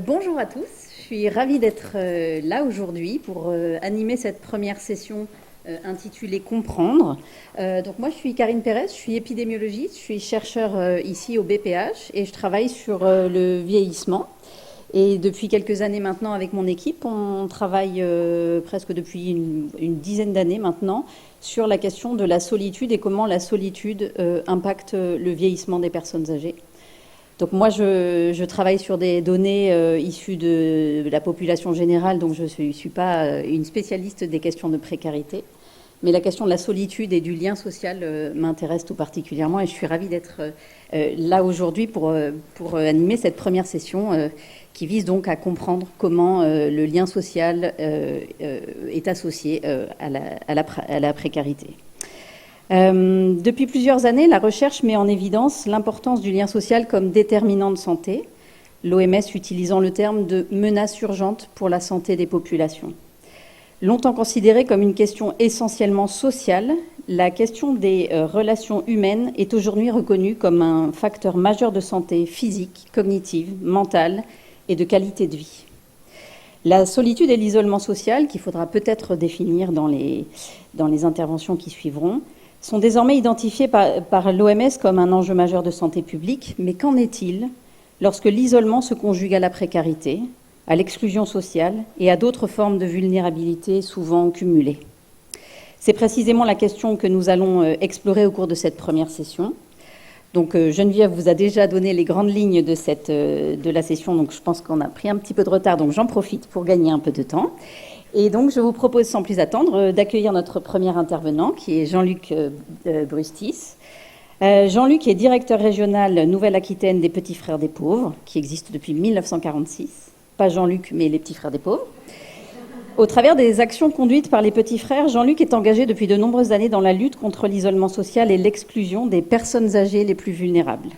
Bonjour à tous, je suis ravie d'être là aujourd'hui pour animer cette première session intitulée Comprendre. Donc moi je suis Karine Pérez, je suis épidémiologiste, je suis chercheur ici au BPH et je travaille sur le vieillissement. Et depuis quelques années maintenant avec mon équipe, on travaille presque depuis une dizaine d'années maintenant sur la question de la solitude et comment la solitude impacte le vieillissement des personnes âgées. Donc moi, je travaille sur des données issues de la population générale, donc je ne suis pas une spécialiste des questions de précarité. Mais la question de la solitude et du lien social m'intéresse tout particulièrement et je suis ravie d'être là aujourd'hui pour animer cette première session qui vise donc à comprendre comment le lien social est associé à la précarité. Depuis plusieurs années, la recherche met en évidence l'importance du lien social comme déterminant de santé, l'OMS utilisant le terme de menace urgente pour la santé des populations. Longtemps considérée comme une question essentiellement sociale, la question des relations humaines est aujourd'hui reconnue comme un facteur majeur de santé physique, cognitive, mentale et de qualité de vie. La solitude et l'isolement social, qu'il faudra peut-être définir dans les interventions qui suivront, sont désormais identifiés par l'OMS comme un enjeu majeur de santé publique. Mais qu'en est-il lorsque l'isolement se conjugue à la précarité, à l'exclusion sociale et à d'autres formes de vulnérabilité souvent cumulées? C'est précisément la question que nous allons explorer au cours de cette première session. Donc Geneviève vous a déjà donné les grandes lignes de la session, donc je pense qu'on a pris un petit peu de retard, donc j'en profite pour gagner un peu de temps. Et donc, je vous propose sans plus attendre d'accueillir notre premier intervenant, qui est Jean-Luc Brustis. Jean-Luc est directeur régional Nouvelle-Aquitaine des Petits Frères des Pauvres, qui existe depuis 1946. Pas Jean-Luc, mais les Petits Frères des Pauvres. Au travers des actions conduites par les Petits Frères, Jean-Luc est engagé depuis de nombreuses années dans la lutte contre l'isolement social et l'exclusion des personnes âgées les plus vulnérables.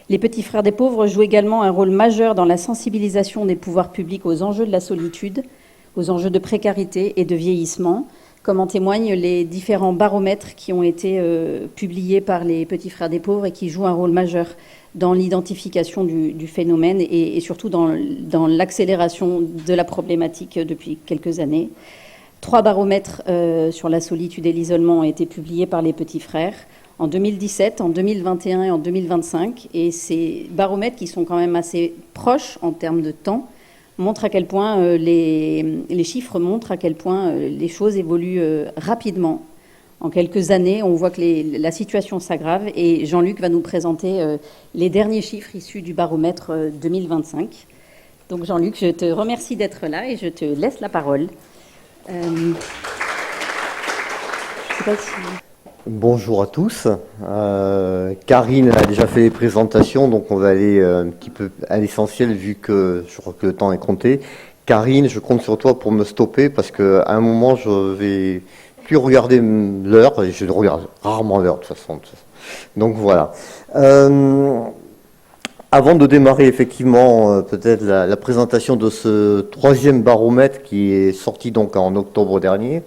Les Petits Frères des Pauvres jouent également un rôle majeur dans la sensibilisation des pouvoirs publics aux enjeux de la solitude, aux enjeux de précarité et de vieillissement, comme en témoignent les différents baromètres qui ont été publiés par les Petits Frères des Pauvres et qui jouent un rôle majeur dans l'identification du phénomène et surtout dans l'accélération de la problématique depuis quelques années. 3 baromètres sur la solitude et l'isolement ont été publiés par les Petits Frères en 2017, en 2021 et en 2025. Et ces baromètres, qui sont quand même assez proches en termes de temps, montre à quel point les chiffres montrent à quel point les choses évoluent rapidement. En quelques années, on voit que la situation s'aggrave et Jean-Luc va nous présenter les derniers chiffres issus du baromètre 2025. Donc Jean-Luc, je te remercie d'être là et je te laisse la parole. Je sais pas si... Bonjour à tous. Karine a déjà fait les présentations, donc on va aller un petit peu à l'essentiel vu que je crois que le temps est compté. Karine, je compte sur toi pour me stopper parce qu'à un moment, je vais plus regarder l'heure et je regarde rarement l'heure de toute façon. Donc voilà. Avant de démarrer effectivement peut-être la présentation de ce 3e baromètre qui est sorti donc en octobre dernier,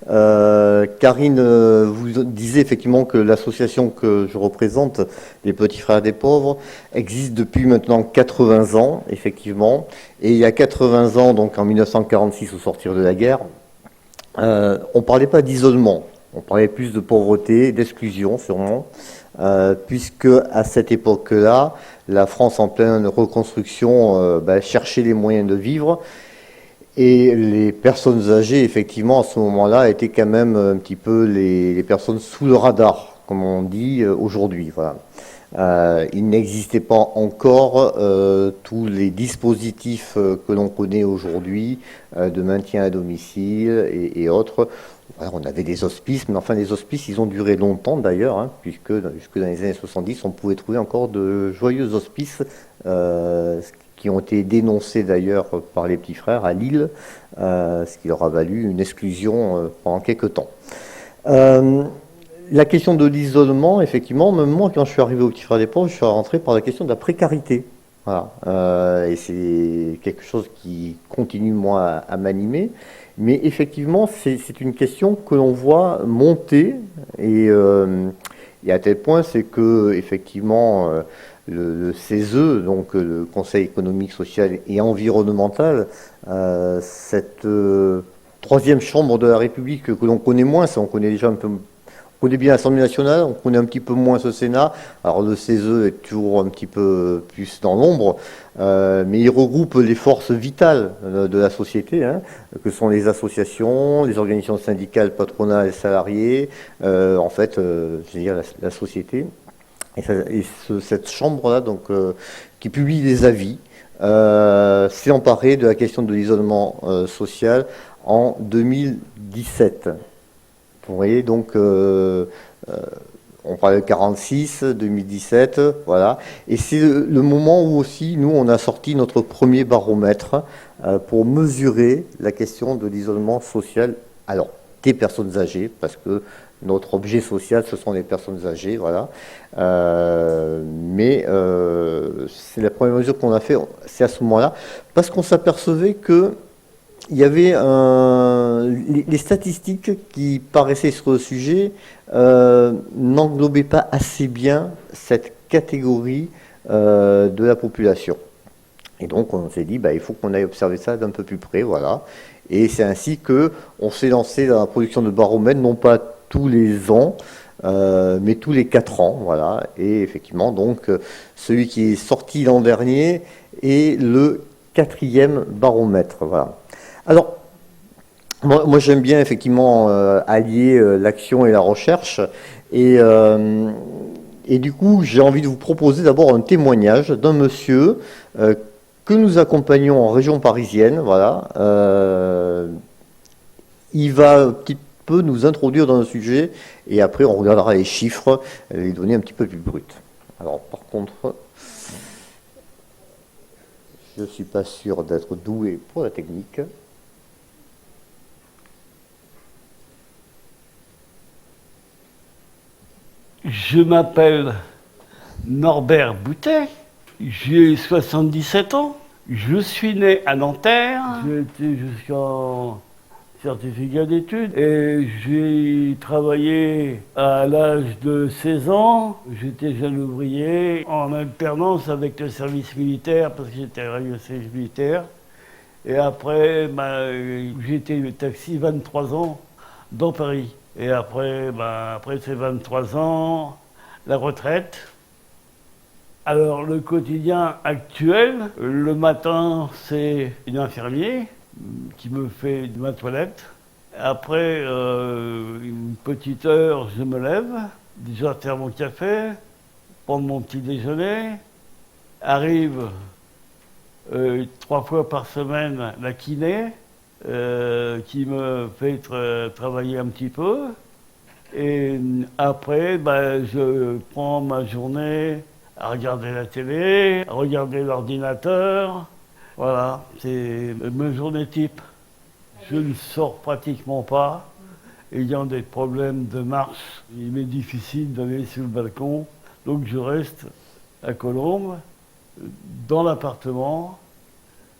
Karine vous disait effectivement que l'association que je représente, les Petits Frères des Pauvres, existe depuis maintenant 80 ans, effectivement. Et il y a 80 ans, donc en 1946, au sortir de la guerre, on ne parlait pas d'isolement, on parlait plus de pauvreté, d'exclusion sûrement, puisque à cette époque-là, la France en pleine reconstruction cherchait les moyens de vivre. Et les personnes âgées, effectivement, à ce moment-là, étaient quand même un petit peu les personnes sous le radar, comme on dit aujourd'hui. Voilà. Il n'existait pas encore tous les dispositifs que l'on connaît aujourd'hui, de maintien à domicile et autres. Voilà, on avait des hospices, mais enfin les hospices, ils ont duré longtemps d'ailleurs, puisque jusque dans les années 70, on pouvait trouver encore de joyeux hospices, qui ont été dénoncés d'ailleurs par les Petits Frères à Lille, ce qui leur a valu une exclusion pendant quelques temps. La question de l'isolement, effectivement, même moi, quand je suis arrivé aux Petits Frères des Pauvres, je suis rentré par la question de la précarité. Voilà. Et c'est quelque chose qui continue, moi, à m'animer. Mais effectivement, c'est une question que l'on voit monter, et à tel point, c'est que, effectivement, le CESE, donc le Conseil économique, social et environnemental, cette troisième chambre de la République que l'on connaît moins, ça on connaît déjà un peu. On connaît bien l'Assemblée nationale, on connaît un petit peu moins ce Sénat. Alors le CESE est toujours un petit peu plus dans l'ombre, mais il regroupe les forces vitales de la société, hein, que sont les associations, les organisations syndicales, patronales et salariés, en fait, je veux dire la société. Cette chambre-là, donc, qui publie des avis, s'est emparée de la question de l'isolement social en 2017. Vous voyez, donc, on parle de 46, 2017, voilà. Et c'est le moment où aussi, nous, on a sorti notre premier baromètre pour mesurer la question de l'isolement social, alors, des personnes âgées, parce que notre objet social, ce sont les personnes âgées, voilà. Mais c'est la première mesure qu'on a fait, c'est à ce moment-là, parce qu'on s'apercevait que il y avait les statistiques qui paraissaient sur le sujet n'englobaient pas assez bien cette catégorie de la population. Et donc on s'est dit, il faut qu'on aille observer ça d'un peu plus près, voilà. Et c'est ainsi que on s'est lancé dans la production de baromètres, non pas tous les ans, mais tous les 4 ans, voilà. Et effectivement, donc celui qui est sorti l'an dernier est le 4e baromètre, voilà. Alors, moi j'aime bien effectivement allier l'action et la recherche, et du coup j'ai envie de vous proposer d'abord un témoignage d'un monsieur que nous accompagnons en région parisienne, voilà. Il va un petit peu nous introduire dans le sujet, et après on regardera les chiffres, les données un petit peu plus brutes. Alors par contre, je ne suis pas sûr d'être doué pour la technique. Je m'appelle Norbert Boutet, j'ai 77 ans, je suis né à Nanterre, j'ai été jusqu'en certificat d'études et j'ai travaillé à l'âge de 16 ans, j'étais jeune ouvrier en alternance avec le service militaire parce que j'étais radio-service militaire et après j'ai été taxi 23 ans dans Paris. Et après, après ces 23 ans, la retraite. Alors le quotidien actuel, le matin c'est une infirmière qui me fait ma toilette. Après une petite heure, je me lève, déjà faire mon café, prendre mon petit déjeuner. Arrive 3 fois par semaine la kiné. Qui me fait travailler un petit peu. Et après, je prends ma journée à regarder la télé, à regarder l'ordinateur. Voilà, c'est ma journée type. Je ne sors pratiquement pas. Ayant des problèmes de marche, il m'est difficile d'aller sur le balcon. Donc je reste à Colombes, dans l'appartement.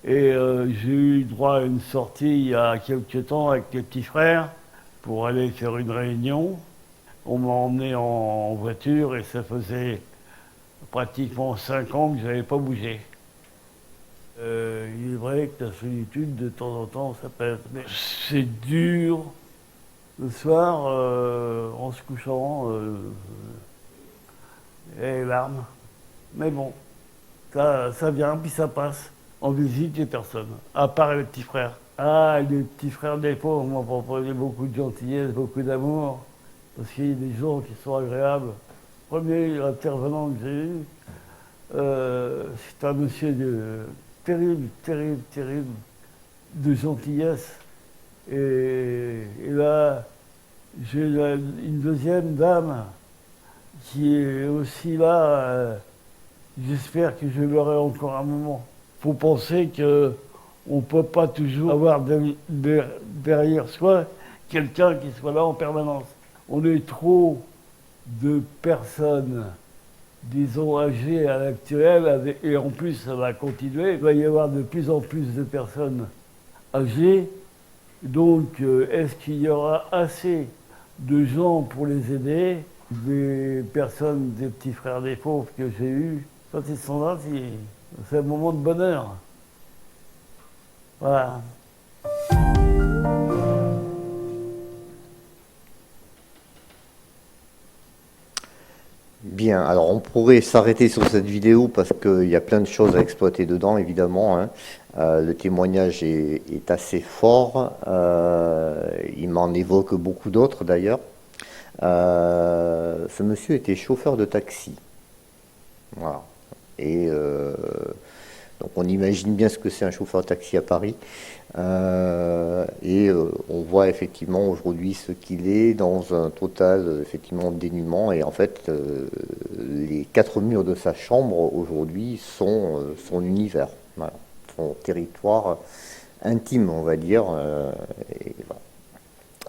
Et j'ai eu droit à une sortie il y a quelques temps avec les petits frères pour aller faire une réunion. On m'a emmené en voiture et ça faisait pratiquement 5 ans que je n'avais pas bougé. Il est vrai que la solitude, de temps en temps, ça pèse. Mais c'est dur. Le soir, en se couchant, les larmes. Mais bon, ça vient puis ça passe. On visite les personnes, à part les petits frères. Ah, les petits frères des pauvres m'ont proposé beaucoup de gentillesse, beaucoup d'amour, parce qu'il y a des gens qui sont agréables. Premier intervenant que j'ai eu, c'est un monsieur terrible, de gentillesse. Et là, j'ai une deuxième dame qui est aussi là. J'espère que je l'aurai encore un moment. Il faut penser qu'on ne peut pas toujours avoir derrière soi quelqu'un qui soit là en permanence. On est trop de personnes, disons, âgées à l'actuel, et en plus ça va continuer. Il va y avoir de plus en plus de personnes âgées. Donc, est-ce qu'il y aura assez de gens pour les aider? Des personnes, des petits frères des pauvres que j'ai eus, Quand ils sont là, c'est un moment de bonheur. Voilà. Bien, alors on pourrait s'arrêter sur cette vidéo parce qu'il y a plein de choses à exploiter dedans, évidemment, hein. Le témoignage est assez fort, il m'en évoque beaucoup d'autres d'ailleurs. Ce monsieur était chauffeur de taxi. Voilà. Et donc on imagine bien ce que c'est un chauffeur de taxi à Paris. On voit effectivement aujourd'hui ce qu'il est dans un total effectivement dénuement. Et en fait, les quatre murs de sa chambre aujourd'hui sont son univers, voilà, son territoire intime, on va dire. Voilà.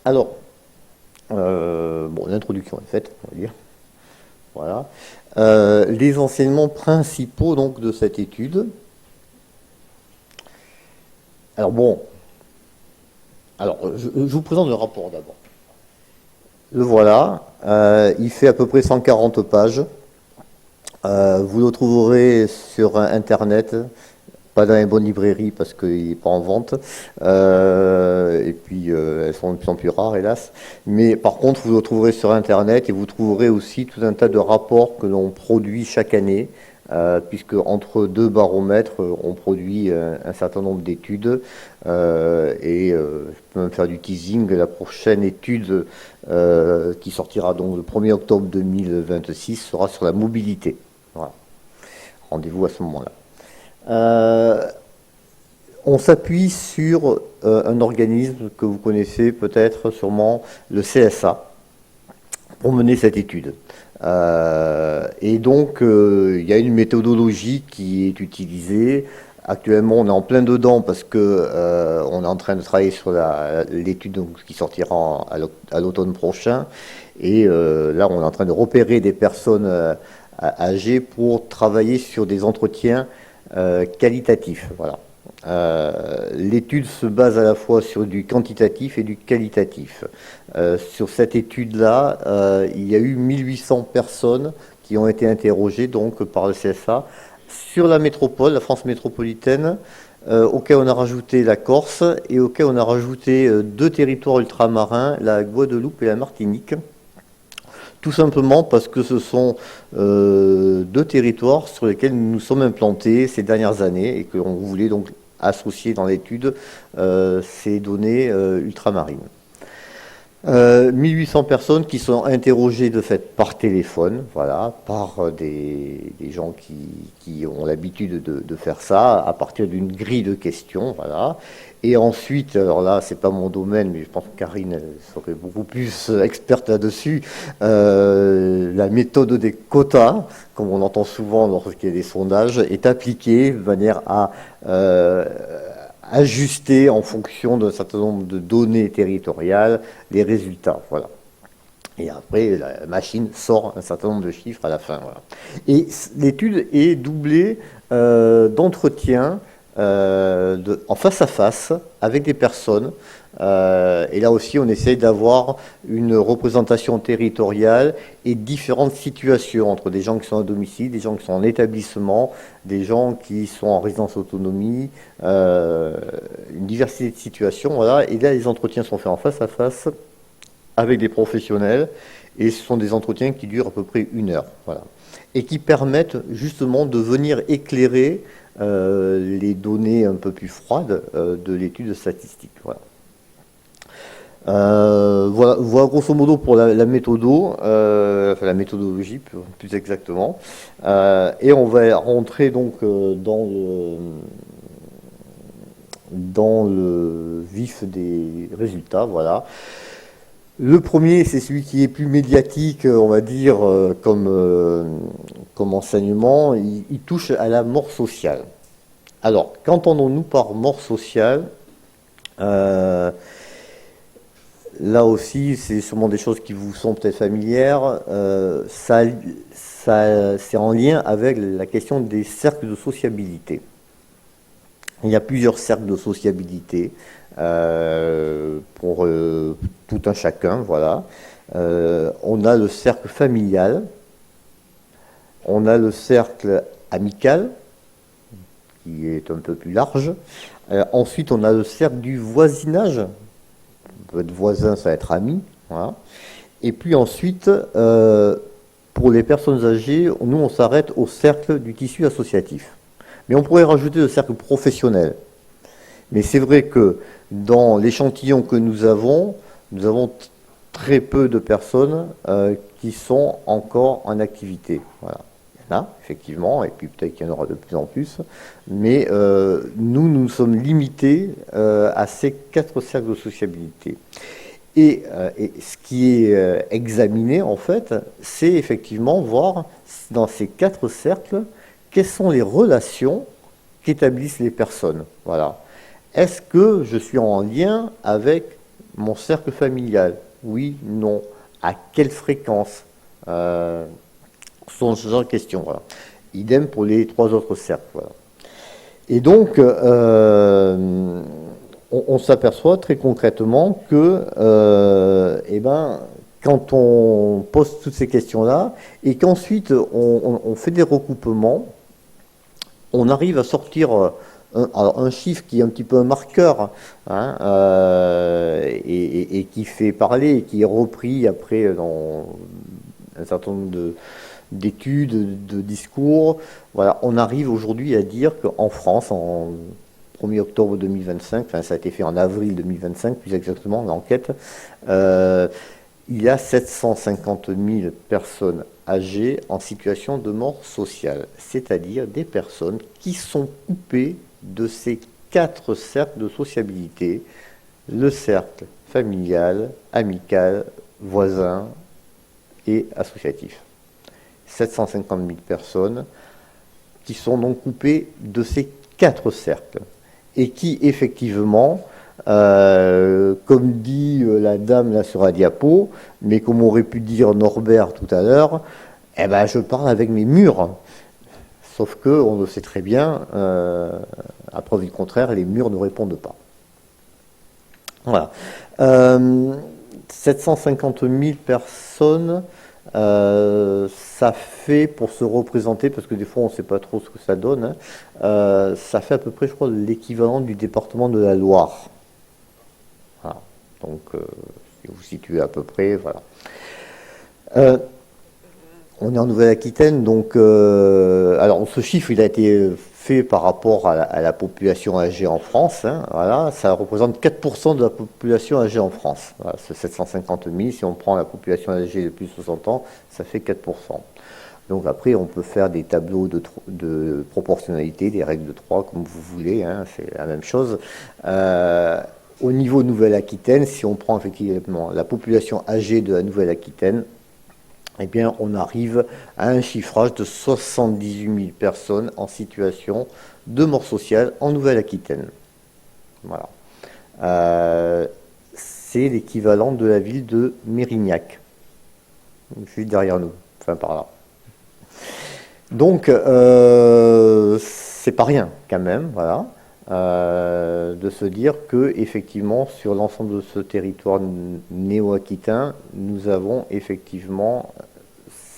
Alors, bon, l'introduction est faite, on va dire. Voilà. Les enseignements principaux donc de cette étude. Alors bon, je vous présente le rapport d'abord. Le voilà, il fait à peu près 140 pages. Vous le trouverez sur Internet, pas dans les bonnes librairies parce qu'il n'est pas en vente. Et puis elles sont de plus en plus rares, hélas. Mais par contre, vous le trouverez sur Internet et vous trouverez aussi tout un tas de rapports que l'on produit chaque année. Puisque entre deux baromètres, on produit un certain nombre d'études je peux même faire du teasing. La prochaine étude qui sortira donc le 1er octobre 2026 sera sur la mobilité. Voilà. Rendez-vous à ce moment-là. On s'appuie sur un organisme que vous connaissez peut-être sûrement, le CSA, pour mener cette étude. Il y a une méthodologie qui est utilisée. Actuellement, on est en plein dedans parce que on est en train de travailler sur l'étude qui sortira à l'automne prochain. Et là, on est en train de repérer des personnes âgées pour travailler sur des entretiens qualitatifs. Voilà. L'étude se base à la fois sur du quantitatif et du qualitatif. Sur cette étude-là, il y a eu 1800 personnes qui ont été interrogées donc par le CSA sur la métropole, la France métropolitaine, auquel on a rajouté la Corse et auquel on a rajouté deux territoires ultramarins, la Guadeloupe et la Martinique. Tout simplement parce que ce sont deux territoires sur lesquels nous nous sommes implantés ces dernières années et que l'on voulait donc associer dans l'étude ces données ultramarines. 1800 personnes qui sont interrogées de fait par téléphone, voilà, par des gens qui ont l'habitude de faire ça à partir d'une grille de questions, voilà. Et ensuite, alors là, c'est pas mon domaine, mais je pense que Karine serait beaucoup plus experte là-dessus. La méthode des quotas, comme on entend souvent lorsqu'il y a des sondages, est appliquée de manière à ajuster en fonction d'un certain nombre de données territoriales les résultats. Voilà. Et après, la machine sort un certain nombre de chiffres à la fin. Voilà. Et l'étude est doublée d'entretiens en face à face avec des personnes. Et là aussi, on essaye d'avoir une représentation territoriale et différentes situations entre des gens qui sont à domicile, des gens qui sont en établissement, des gens qui sont en résidence autonomie, une diversité de situations. Voilà. Et là, les entretiens sont faits en face à face avec des professionnels et ce sont des entretiens qui durent à peu près 1 heure. Voilà. Et qui permettent justement de venir éclairer les données un peu plus froides de l'étude statistique. Voilà. Voilà grosso modo pour la méthodologie plus exactement. Et on va rentrer donc dans le vif des résultats. Voilà. Le premier, c'est celui qui est plus médiatique, on va dire, comme enseignement. Il touche à la mort sociale. Alors, qu'entendons-nous par mort sociale ? Là aussi, c'est sûrement des choses qui vous sont peut-être familières. C'est en lien avec la question des cercles de sociabilité. Il y a plusieurs cercles de sociabilité pour tout un chacun. Voilà. On a le cercle familial, On a le cercle amical, qui est un peu plus large. Ensuite, on a le cercle du voisinage. Votre voisin, ça va être ami. Voilà. Et puis ensuite, pour les personnes âgées, nous, on s'arrête au cercle du tissu associatif. Mais on pourrait rajouter le cercle professionnel. Mais c'est vrai que dans l'échantillon que nous avons très peu de personnes qui sont encore en activité. Voilà. Il y en a, effectivement, et puis peut-être qu'il y en aura de plus en plus. Mais nous sommes limités à ces 4 cercles de sociabilité. Et ce qui est examiné, en fait, c'est effectivement voir dans ces 4 cercles quelles sont les relations qu'établissent les personnes. Voilà. Est-ce que je suis en lien avec mon cercle familial? Oui, non. À quelle fréquence? Ce sont ce genre de questions. Voilà. Idem pour les 3 autres cercles. Voilà. Et donc, on s'aperçoit très concrètement que, quand on pose toutes ces questions-là, et qu'ensuite on fait des recoupements, on arrive à sortir un chiffre qui est un petit peu un marqueur, hein, et qui fait parler, et qui est repris après dans un certain nombre d'études, de discours. Voilà, on arrive aujourd'hui à dire qu'en France, en 1er octobre 2025, enfin ça a été fait en avril 2025, plus exactement, l'enquête, il y a 750 000 personnes âgées en situation de mort sociale, c'est-à-dire des personnes qui sont coupées de ces 4 cercles de sociabilité, le cercle familial, amical, voisin et associatif. 750 000 personnes qui sont donc coupées de ces 4 cercles et qui, effectivement, comme dit la dame là sur la diapo, mais comme aurait pu dire Norbert tout à l'heure, je parle avec mes murs. Sauf que, on le sait très bien, à preuve du contraire, les murs ne répondent pas. Voilà. 750 000 personnes, ça fait, pour se représenter, parce que des fois on ne sait pas trop ce que ça donne, ça fait à peu près, je crois, l'équivalent du département de la Loire. Voilà. Donc, si vous situez à peu près, voilà. On est en Nouvelle-Aquitaine, donc, alors ce chiffre, il a été fait par rapport à la population âgée en France, hein, voilà, ça représente 4% de la population âgée en France. Voilà, ce 750 000, si on prend la population âgée de plus de 60 ans, ça fait 4%. Donc après, on peut faire des tableaux de proportionnalité, des règles de 3, comme vous voulez, hein, c'est la même chose. Au niveau Nouvelle-Aquitaine, si on prend effectivement la population âgée de la Nouvelle-Aquitaine, eh bien, on arrive à un chiffrage de 78 000 personnes en situation de mort sociale en Nouvelle-Aquitaine. Voilà. C'est l'équivalent de la ville de Mérignac, juste derrière nous, enfin par là. Donc, c'est pas rien quand même, voilà, de se dire que effectivement sur l'ensemble de ce territoire néo-aquitain, nous avons effectivement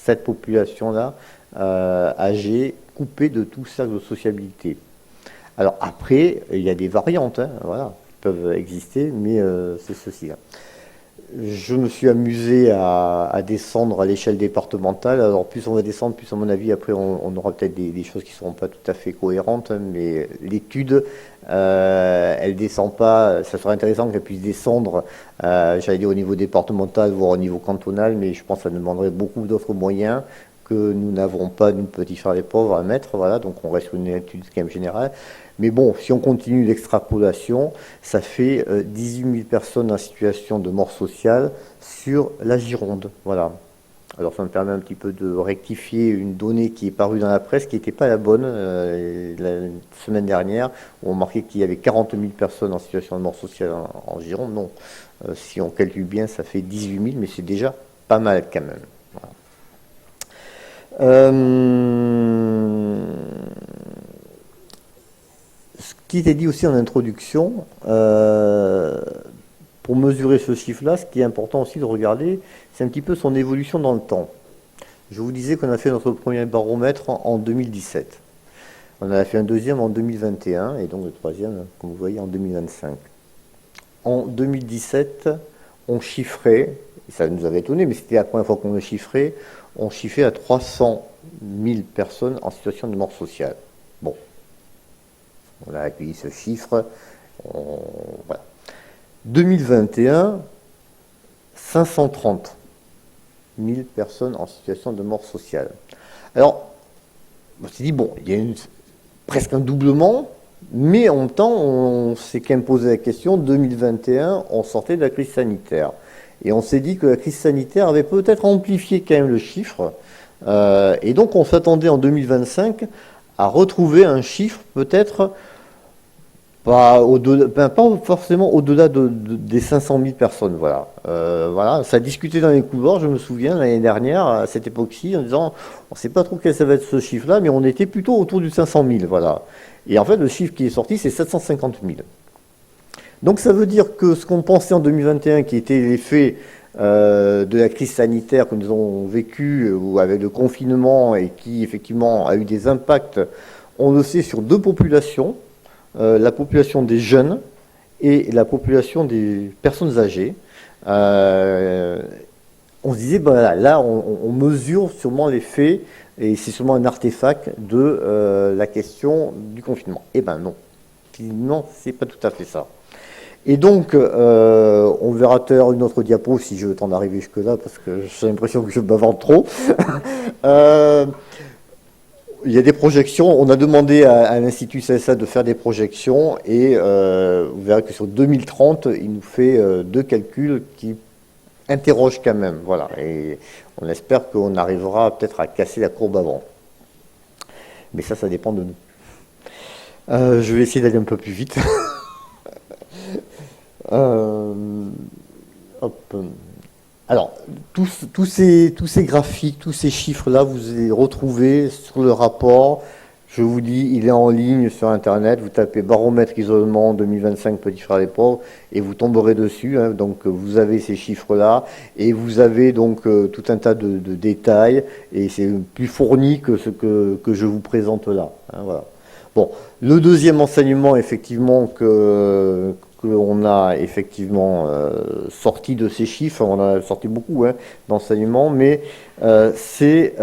cette population-là âgée, coupée de tout cercle de sociabilité. Alors après, il y a des variantes, hein, voilà, qui peuvent exister, mais c'est ceci-là. Je me suis amusé à descendre à l'échelle départementale. Alors plus on va descendre, plus à mon avis, après on aura peut-être des choses qui ne seront pas tout à fait cohérentes, hein, mais l'étude, elle descend pas, ça serait intéressant qu'elle puisse descendre, j'allais dire au niveau départemental, voire au niveau cantonal, mais je pense que ça demanderait beaucoup d'autres moyens que nous n'avons pas, nous petits frères les pauvres, à mettre, voilà, donc on reste sur une étude quand même générale. Mais bon, si on continue l'extrapolation, ça fait 18 000 personnes en situation de mort sociale sur la Gironde. Voilà. Alors ça me permet un petit peu de rectifier une donnée qui est parue dans la presse, qui n'était pas la bonne la semaine dernière, où on marquait qu'il y avait 40 000 personnes en situation de mort sociale en Gironde. Non, si on calcule bien, ça fait 18 000, mais c'est déjà pas mal quand même. Voilà. Ce qui était dit aussi en introduction, pour mesurer ce chiffre-là, ce qui est important aussi de regarder, c'est un petit peu son évolution dans le temps. Je vous disais qu'on a fait notre premier baromètre en 2017. On a fait un deuxième en 2021 et donc le troisième, comme vous voyez, en 2025. En 2017, on chiffrait, et ça nous avait étonné, mais c'était la première fois qu'on le chiffrait, on chiffrait à 300 000 personnes en situation de mort sociale. Bon, on a accueilli ce chiffre. Voilà. 2021, 530 000 personnes en situation de mort sociale. Alors, on s'est dit, bon, il y a presque un doublement, mais en même temps, on s'est quand même posé la question, 2021, on sortait de la crise sanitaire. Et on s'est dit que la crise sanitaire avait peut-être amplifié quand même le chiffre. Et donc, on s'attendait en 2025 à retrouver un chiffre peut-être pas forcément au-delà des 500 000 personnes. Voilà. Voilà. Ça a discuté dans les couloirs, je me souviens, l'année dernière, à cette époque-ci, en disant, on ne sait pas trop quel ça va être ce chiffre-là, mais on était plutôt autour du 500 000. Voilà. Et en fait, le chiffre qui est sorti, c'est 750 000. Donc ça veut dire que ce qu'on pensait en 2021, qui était l'effet de la crise sanitaire que nous avons vécu, ou avec le confinement, et qui effectivement a eu des impacts, on le sait, sur deux populations, la population des jeunes et la population des personnes âgées. On se disait, ben là, on mesure sûrement l'effet, et c'est sûrement un artefact de la question du confinement. Eh ben non. Non, c'est pas tout à fait ça. Et donc, on verra tout à l'heure une autre diapo si j'ai le temps d'arriver jusque-là, parce que j'ai l'impression que je bavarde trop. Il y a des projections. On a demandé à l'Institut CSA de faire des projections, et vous verrez que sur 2030, il nous fait deux calculs qui interrogent quand même. Voilà. Et on espère qu'on arrivera peut-être à casser la courbe avant. Mais ça dépend de nous. Je vais essayer d'aller un peu plus vite. Hop. Alors, tous ces graphiques, tous ces chiffres-là, vous les retrouvez sur le rapport. Je vous dis, il est en ligne sur Internet. Vous tapez baromètre isolement 2025 Petits Frères les Pauvres et vous tomberez dessus. Hein. Donc, vous avez ces chiffres-là et vous avez donc tout un tas de détails, et c'est plus fourni que ce que je vous présente là. Hein, voilà. Bon, le deuxième enseignement, effectivement, qu'on a effectivement sorti de ces chiffres, on en a sorti beaucoup d'enseignements, mais c'est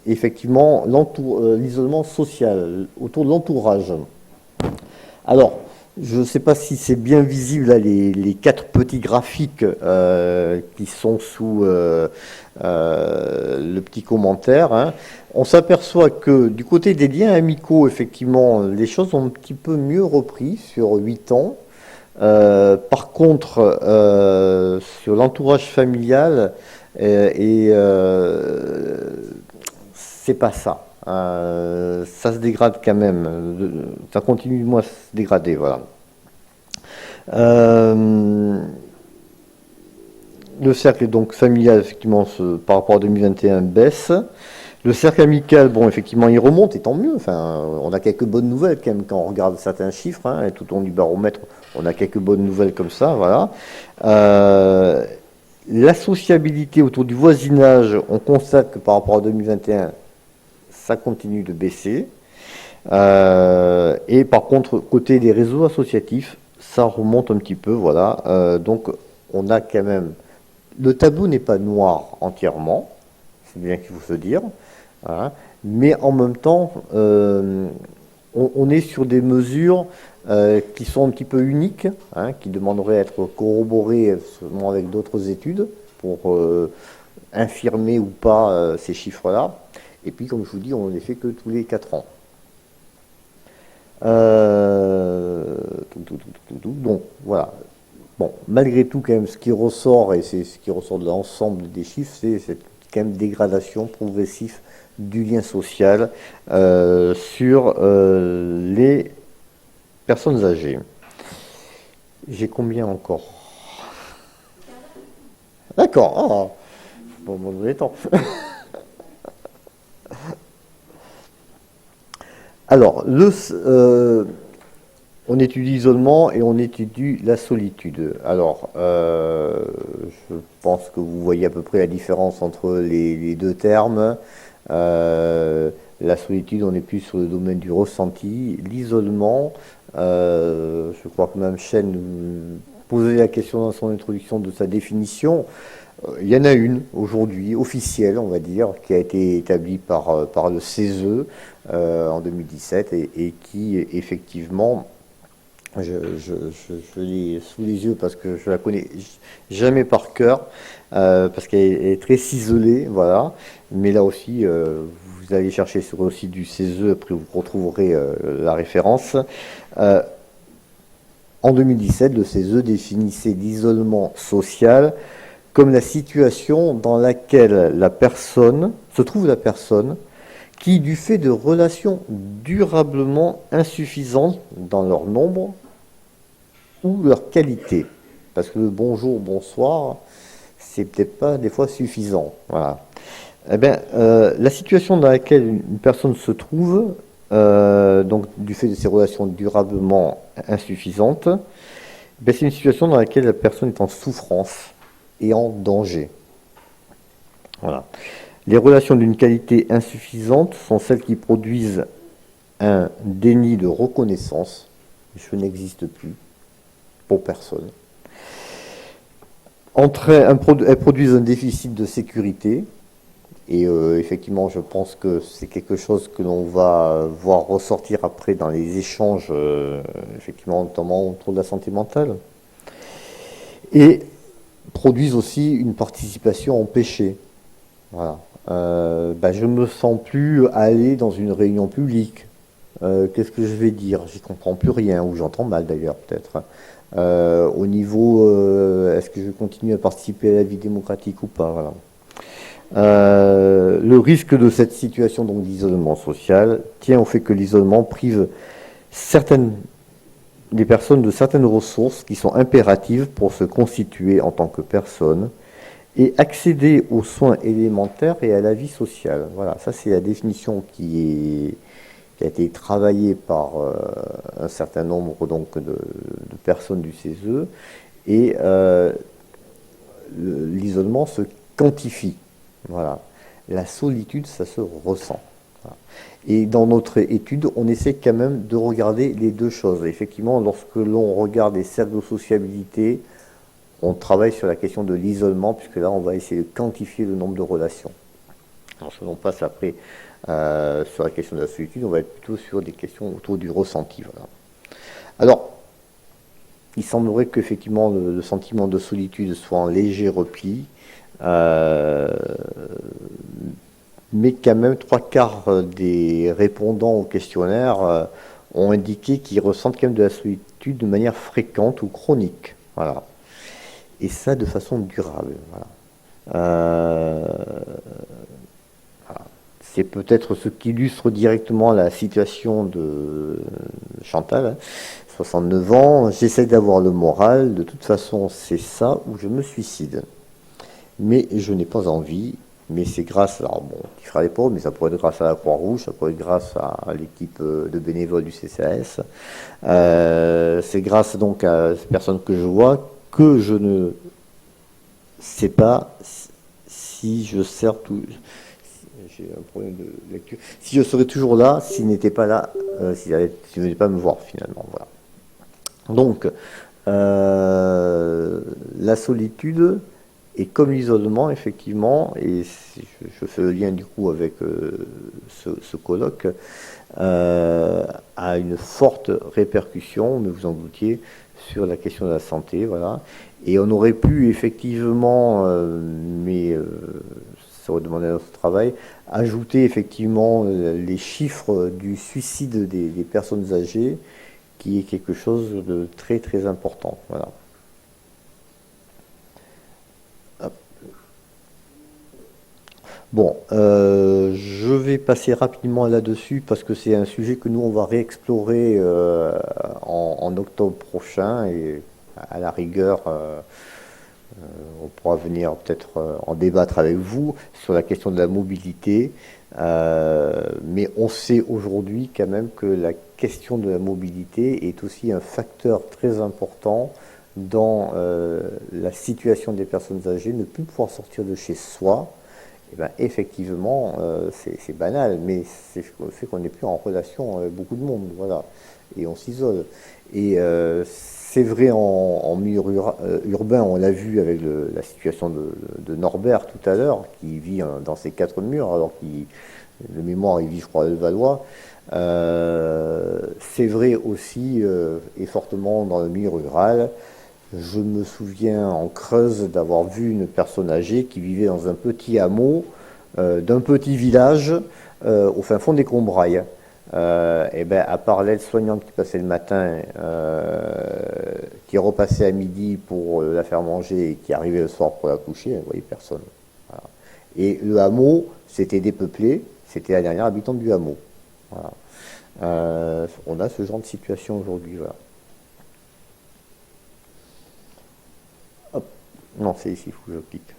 effectivement l'isolement social, autour de l'entourage. Alors, je ne sais pas si c'est bien visible là, les quatre petits graphiques qui sont sous le petit commentaire. Hein. On s'aperçoit que du côté des liens amicaux, effectivement, les choses ont un petit peu mieux repris sur 8 ans. Par contre, sur l'entourage familial, c'est pas ça. Ça se dégrade quand même. Ça continue moins à se dégrader, voilà. Le cercle donc familial, effectivement, par rapport à 2021, baisse. Le cercle amical, bon, effectivement, il remonte, et tant mieux. Enfin, on a quelques bonnes nouvelles quand même quand on regarde certains chiffres. Hein, et tout au long du baromètre, on a quelques bonnes nouvelles comme ça, voilà. La sociabilité autour du voisinage, on constate que par rapport à 2021, ça continue de baisser. Et par contre, côté des réseaux associatifs, ça remonte un petit peu, voilà. Donc, on a quand même... Le tableau n'est pas noir entièrement, c'est bien qu'il faut se dire, hein, mais en même temps, on est sur des mesures qui sont un petit peu uniques, hein, qui demanderaient à être corroborées seulement avec d'autres études pour infirmer ou pas ces chiffres-là. Et puis, comme je vous dis, on ne les fait que tous les 4 ans. Donc, voilà. Bon, malgré tout, quand même, ce qui ressort, et c'est ce qui ressort de l'ensemble des chiffres, c'est cette quand même dégradation progressive du lien social sur les personnes âgées. J'ai combien encore? D'accord. Oh, bon, bon temps. Alors, On étudie l'isolement et on étudie la solitude. Alors, je pense que vous voyez à peu près la différence entre les deux termes. La solitude, on est plus sur le domaine du ressenti. L'isolement, je crois que Mme Chen posait la question dans son introduction de sa définition. Il y en a une aujourd'hui, officielle, on va dire, qui a été établie par le CESE en 2017 et qui, effectivement, je l'ai sous les yeux parce que je la connais jamais par cœur, parce qu'elle est très ciselée, voilà. Mais là aussi, vous allez chercher sur le site du CESE, après vous retrouverez la référence. En 2017, le CESE définissait l'isolement social comme la situation dans laquelle se trouve la personne qui, du fait de relations durablement insuffisantes dans leur nombre ou leur qualité, parce que le bonjour, bonsoir, c'est peut-être pas des fois suffisant. Voilà. Eh bien, la situation dans laquelle une personne se trouve, donc du fait de ces relations durablement insuffisantes, ben, c'est une situation dans laquelle la personne est en souffrance et en danger. Voilà. Les relations d'une qualité insuffisante sont celles qui produisent un déni de reconnaissance. Je n'existe plus pour personne. Elles produisent un déficit de sécurité. Et effectivement, je pense que c'est quelque chose que l'on va voir ressortir après dans les échanges, effectivement, notamment autour de la santé mentale. Et produisent aussi une participation empêchée. Voilà. Je me sens plus aller dans une réunion publique. Qu'est-ce que je vais dire? J'y comprends plus rien, ou j'entends mal d'ailleurs peut-être. Au niveau, est-ce que je continue à participer à la vie démocratique ou pas? Voilà. Le risque de cette situation donc d'isolement social tient au fait que l'isolement prive des personnes de certaines ressources qui sont impératives pour se constituer en tant que personne et accéder aux soins élémentaires et à la vie sociale. Voilà, ça c'est la définition qui a été travaillée par un certain nombre donc de personnes du CESE, et l'isolement se quantifie. Voilà. La solitude, ça se ressent. Voilà. Et dans notre étude, on essaie quand même de regarder les deux choses. Effectivement, lorsque l'on regarde les cercles de sociabilité, on travaille sur la question de l'isolement, puisque là, on va essayer de quantifier le nombre de relations. Lorsque l'on passe après sur la question de la solitude, on va être plutôt sur des questions autour du ressenti. Voilà. Alors, il semblerait qu'effectivement le sentiment de solitude soit en léger repli, mais quand même 3/4 des répondants au questionnaire ont indiqué qu'ils ressentent quand même de la solitude de manière fréquente ou chronique. Voilà. Et ça de façon durable. Voilà. Voilà. C'est peut-être ce qui illustre directement la situation de Chantal. Hein. 69 ans, j'essaie d'avoir le moral, de toute façon c'est ça ou je me suicide. Mais je n'ai pas envie, mais c'est grâce, alors bon, qui fera les pauvres, mais ça pourrait être grâce à la Croix-Rouge, ça pourrait être grâce à l'équipe de bénévoles du CCAS. C'est grâce donc à ces personnes que je vois que je ne sais pas si je sers tout. J'ai un problème de lecture. Si je serais toujours là, s'il n'était pas là, s'il ne venait pas me voir finalement. Voilà. Donc, la solitude, et comme l'isolement, effectivement, et je fais le lien du coup avec ce colloque, a une forte répercussion, mais vous en doutiez, sur la question de la santé. Voilà. Et on aurait pu effectivement, mais ça aurait demandé notre travail, ajouter effectivement les chiffres du suicide des personnes âgées, qui est quelque chose de très très important. Voilà. Bon, je vais passer rapidement là-dessus parce que c'est un sujet que nous on va réexplorer en octobre prochain, et à la rigueur On pourra venir peut-être en débattre avec vous sur la question de la mobilité. Mais on sait aujourd'hui quand même que la question de la mobilité est aussi un facteur très important dans la situation des personnes âgées, ne plus pouvoir sortir de chez soi. Et ben, effectivement, c'est banal, mais c'est le fait qu'on n'est plus en relation avec beaucoup de monde, voilà, et on s'isole. Et c'est vrai en milieu urbain, on l'a vu avec la situation de Norbert tout à l'heure, qui vit dans ses quatre murs, alors qu'il, de mémoire, il vit, je crois, à Levallois. C'est vrai aussi, et fortement dans le milieu rural. Je me souviens en Creuse d'avoir vu une personne âgée qui vivait dans un petit hameau d'un petit village au fin fond des Combrailles. Et ben, à part l'aide-soignante qui passait le matin, qui repassait à midi pour la faire manger et qui arrivait le soir pour la coucher, elle ne voyait personne. Voilà. Et le hameau, c'était dépeuplé, c'était la dernière habitante du hameau. Voilà. On a ce genre de situation aujourd'hui. Voilà. Hop. Non, c'est ici, il faut que je clique.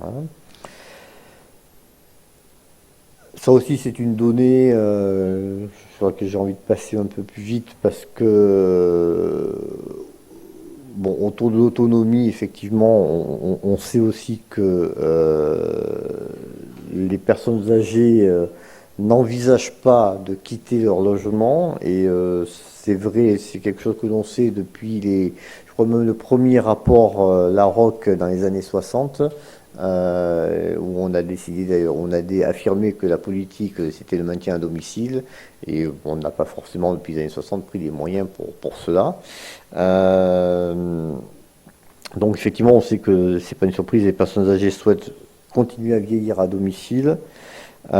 Voilà. Ça aussi, c'est une donnée sur laquelle j'ai envie de passer un peu plus vite parce que, bon, autour de l'autonomie, effectivement, on sait aussi que les personnes âgées n'envisagent pas de quitter leur logement et c'est vrai, c'est quelque chose que l'on sait depuis je crois même le premier rapport Larocque dans les années 60. Où on a décidé d'ailleurs, on a affirmé que la politique c'était le maintien à domicile et on n'a pas forcément depuis les années 60 pris les moyens pour cela. Donc effectivement on sait que c'est pas une surprise, les personnes âgées souhaitent continuer à vieillir à domicile. Il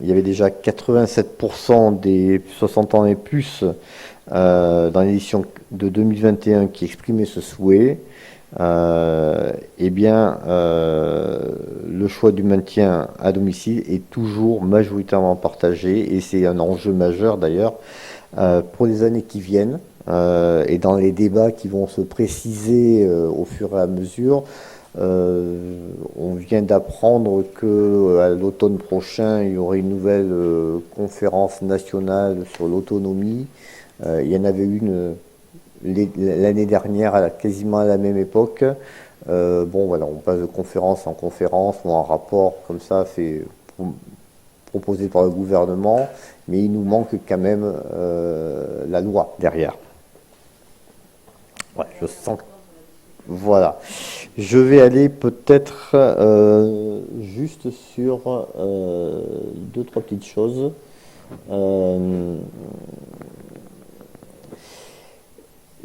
y avait déjà 87% des 60 ans et plus dans l'édition de 2021 qui exprimaient ce souhait. Eh bien, le choix du maintien à domicile est toujours majoritairement partagé et c'est un enjeu majeur d'ailleurs pour les années qui viennent et dans les débats qui vont se préciser au fur et à mesure. On vient d'apprendre que à l'automne prochain, il y aurait une nouvelle conférence nationale sur l'autonomie. Il y en avait une l'année dernière, quasiment à la même époque. Bon, voilà, on passe de conférence en conférence ou en rapport comme ça, proposé par le gouvernement, mais il nous manque quand même la loi derrière. Ouais, je sens que... Voilà. Je vais aller peut-être juste sur deux, trois petites choses.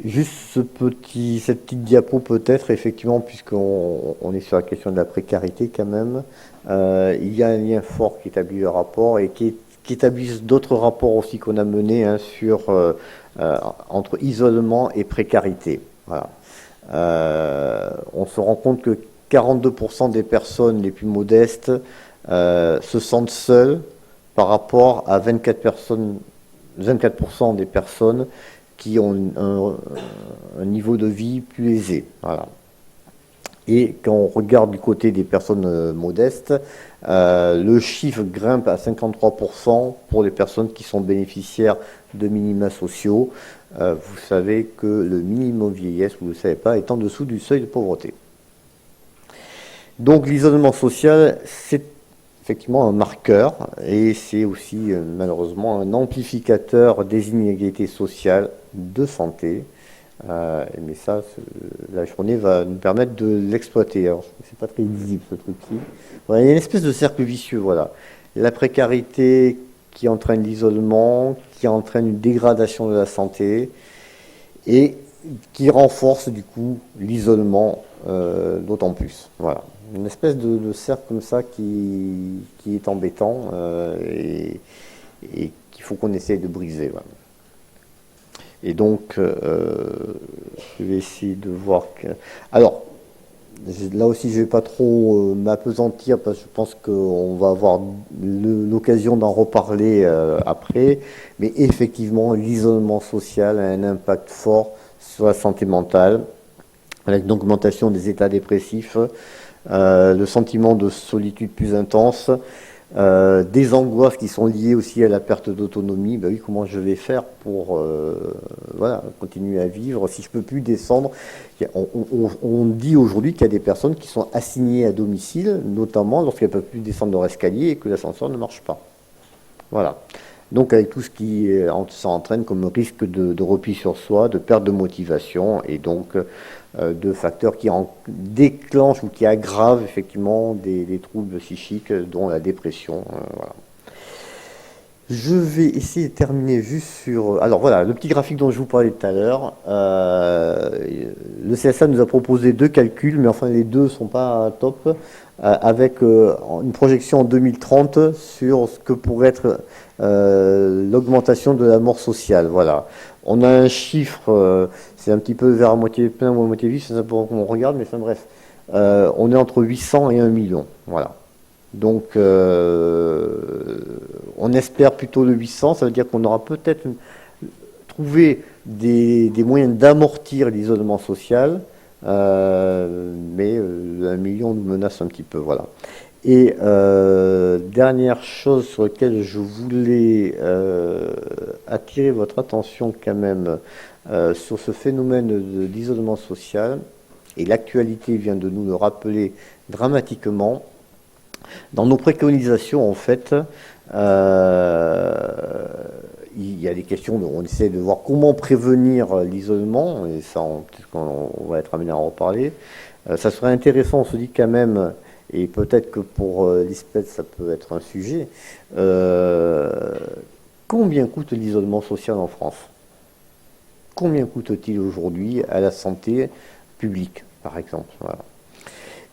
Juste cette petite diapo peut-être, effectivement, puisqu'on est sur la question de la précarité quand même, il y a un lien fort qui établit le rapport et qui établit d'autres rapports aussi qu'on a menés entre isolement et précarité. Voilà. On se rend compte que 42% des personnes les plus modestes se sentent seules par rapport à 24% des personnes qui ont un niveau de vie plus aisé. Voilà. Et quand on regarde du côté des personnes modestes, le chiffre grimpe à 53% pour les personnes qui sont bénéficiaires de minima sociaux. Vous savez que le minimum vieillesse, vous ne le savez pas, est en dessous du seuil de pauvreté. Donc l'isolement social, c'est effectivement un marqueur et c'est aussi malheureusement un amplificateur des inégalités sociales de santé. Mais ça, la journée va nous permettre de l'exploiter. Alors, c'est pas très visible ce truc-ci. Voilà, il y a une espèce de cercle vicieux. Voilà, la précarité qui entraîne l'isolement, qui entraîne une dégradation de la santé et qui renforce du coup l'isolement d'autant plus. Voilà. Une espèce de cercle comme ça qui est embêtant et qu'il faut qu'on essaye de briser. Voilà. Et donc, je vais essayer de voir... Alors, là aussi, je ne vais pas trop m'appesantir parce que je pense qu'on va avoir l'occasion d'en reparler après. Mais effectivement, l'isolement social a un impact fort sur la santé mentale. avec une augmentation des états dépressifs, le sentiment de solitude plus intense, des angoisses qui sont liées aussi à la perte d'autonomie. Ben oui, comment je vais faire pour voilà, continuer à vivre si je peux plus descendre. On dit aujourd'hui qu'il y a des personnes qui sont assignées à domicile, notamment lorsqu'elles ne peuvent plus descendre leur escalier et que l'ascenseur ne marche pas. Voilà. Donc avec tout ce qui ça entraîne comme risque de repli sur soi, de perte de motivation et donc de facteurs qui déclenchent ou qui aggravent effectivement des troubles psychiques dont la dépression. Voilà. Je vais essayer de terminer juste sur... Alors voilà, le petit graphique dont je vous parlais tout à l'heure. Le CSA nous a proposé 2 calculs, mais enfin les deux ne sont pas top, avec une projection en 2030 sur ce que pourrait être l'augmentation de la mort sociale. Voilà. On a un chiffre, c'est un petit peu vers à moitié plein ou à moitié vide, c'est ça pour qu'on regarde, mais enfin bref. On est entre 800 et 1 million. Voilà. Donc, on espère plutôt le 800, ça veut dire qu'on aura peut-être trouvé des moyens d'amortir l'isolement social, mais 1 million nous menace un petit peu, voilà. Et dernière chose sur laquelle je voulais attirer votre attention quand même sur ce phénomène d'isolement social, et l'actualité vient de nous le rappeler dramatiquement. Dans nos préconisations, en fait, il y a des questions, on essaie de voir comment prévenir l'isolement, et ça, peut-être qu'on va être amené à en reparler. Ça serait intéressant, on se dit quand même, et peut-être que pour l'ISPED, ça peut être un sujet, combien coûte l'isolement social en France? Combien coûte-t-il aujourd'hui à la santé publique, par exemple? Voilà.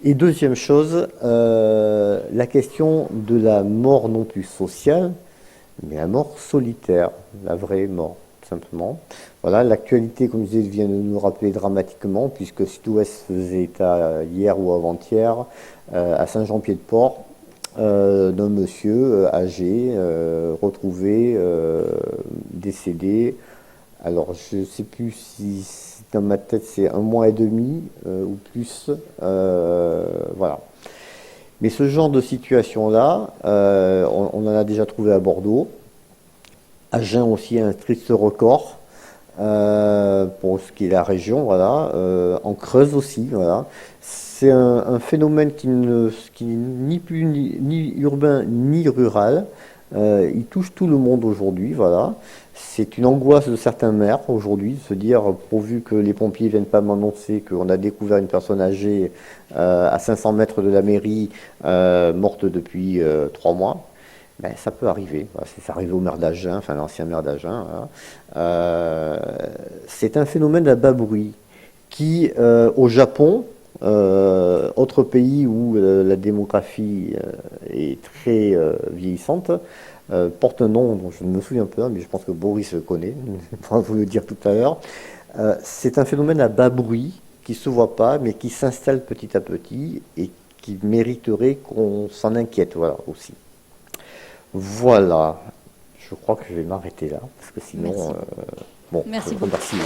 Et deuxième chose, la question de la mort non plus sociale, mais la mort solitaire, la vraie mort, tout simplement. Voilà, l'actualité, comme je disais, vient de nous rappeler dramatiquement, puisque Sud-Ouest faisait état hier ou avant-hier, à Saint-Jean-Pied-de-Port, d'un monsieur âgé, retrouvé, décédé. Alors, je ne sais plus si dans ma tête c'est 1 mois et demi ou plus. Voilà. Mais ce genre de situation-là, on en a déjà trouvé à Bordeaux. Agen aussi a un triste record pour ce qui est la région. Voilà. En Creuse aussi. Voilà. C'est un phénomène qui n'est ni plus ni urbain ni rural. Il touche tout le monde aujourd'hui, voilà. C'est une angoisse de certains maires aujourd'hui, de se dire, pourvu que les pompiers ne viennent pas m'annoncer qu'on a découvert une personne âgée à 500 mètres de la mairie, morte depuis 3 mois, ben, ça peut arriver. Voilà, c'est arrivé au maire d'Agen, enfin l'ancien maire d'Agen. Voilà. C'est un phénomène à bas bruit qui, au Japon, autre pays où la démographie est très vieillissante, porte un nom dont je ne me souviens pas, mais je pense que Boris le connaît, je pourrais vous le dire tout à l'heure. C'est un phénomène à bas bruit qui ne se voit pas, mais qui s'installe petit à petit et qui mériterait qu'on s'en inquiète, voilà, aussi. Voilà, je crois que je vais m'arrêter là, parce que sinon... bon, Merci je beaucoup. remercie.